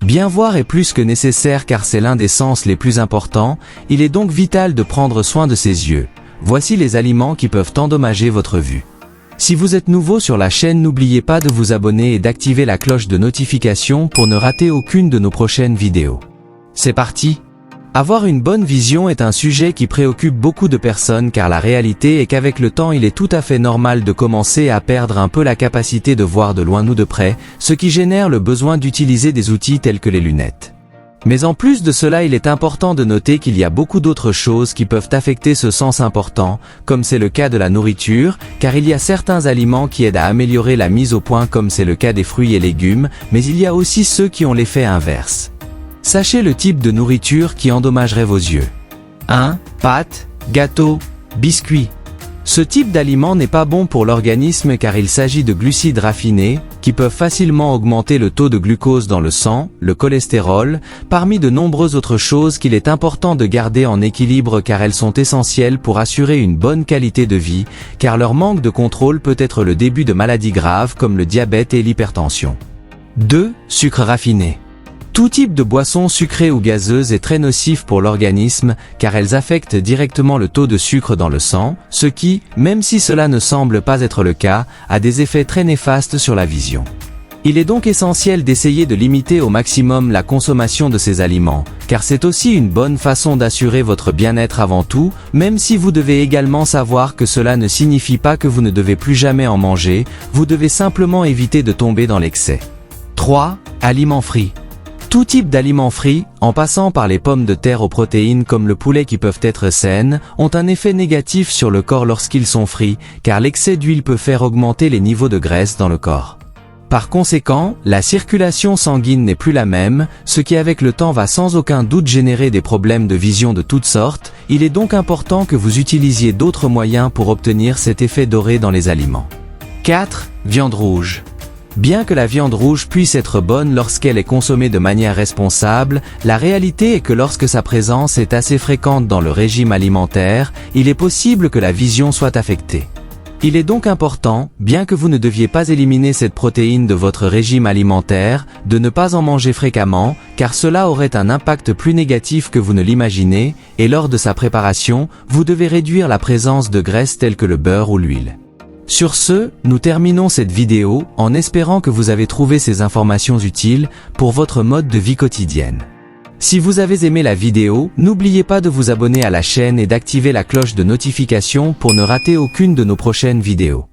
Bien voir est plus que nécessaire car c'est l'un des sens les plus importants, il est donc vital de prendre soin de ses yeux. Voici les aliments qui peuvent endommager votre vue. Si vous êtes nouveau sur la chaîne, n'oubliez pas de vous abonner et d'activer la cloche de notification pour ne rater aucune de nos prochaines vidéos. C'est parti! Avoir une bonne vision est un sujet qui préoccupe beaucoup de personnes car la réalité est qu'avec le temps il est tout à fait normal de commencer à perdre un peu la capacité de voir de loin ou de près, ce qui génère le besoin d'utiliser des outils tels que les lunettes. Mais en plus de cela, il est important de noter qu'il y a beaucoup d'autres choses qui peuvent affecter ce sens important, comme c'est le cas de la nourriture, car il y a certains aliments qui aident à améliorer la mise au point comme c'est le cas des fruits et légumes, mais il y a aussi ceux qui ont l'effet inverse. Sachez le type de nourriture qui endommagerait vos yeux. 1. Pâtes, gâteaux, biscuits. Ce type d'aliment n'est pas bon pour l'organisme car il s'agit de glucides raffinés, qui peuvent facilement augmenter le taux de glucose dans le sang, le cholestérol, parmi de nombreuses autres choses qu'il est important de garder en équilibre car elles sont essentielles pour assurer une bonne qualité de vie, car leur manque de contrôle peut être le début de maladies graves comme le diabète et l'hypertension. 2. Sucre raffiné. Tout type de boisson sucrée ou gazeuse est très nocif pour l'organisme car elles affectent directement le taux de sucre dans le sang, ce qui, même si cela ne semble pas être le cas, a des effets très néfastes sur la vision. Il est donc essentiel d'essayer de limiter au maximum la consommation de ces aliments, car c'est aussi une bonne façon d'assurer votre bien-être avant tout, même si vous devez également savoir que cela ne signifie pas que vous ne devez plus jamais en manger, vous devez simplement éviter de tomber dans l'excès. 3. Aliments frits. Tout type d'aliments frits, en passant par les pommes de terre aux protéines comme le poulet qui peuvent être saines, ont un effet négatif sur le corps lorsqu'ils sont frits, car l'excès d'huile peut faire augmenter les niveaux de graisse dans le corps. Par conséquent, la circulation sanguine n'est plus la même, ce qui avec le temps va sans aucun doute générer des problèmes de vision de toutes sortes. Il est donc important que vous utilisiez d'autres moyens pour obtenir cet effet doré dans les aliments. 4. Viande rouge. Bien que la viande rouge puisse être bonne lorsqu'elle est consommée de manière responsable, la réalité est que lorsque sa présence est assez fréquente dans le régime alimentaire, il est possible que la vision soit affectée. Il est donc important, bien que vous ne deviez pas éliminer cette protéine de votre régime alimentaire, de ne pas en manger fréquemment, car cela aurait un impact plus négatif que vous ne l'imaginez, et lors de sa préparation, vous devez réduire la présence de graisses telles que le beurre ou l'huile. Sur ce, nous terminons cette vidéo en espérant que vous avez trouvé ces informations utiles pour votre mode de vie quotidienne. Si vous avez aimé la vidéo, n'oubliez pas de vous abonner à la chaîne et d'activer la cloche de notification pour ne rater aucune de nos prochaines vidéos.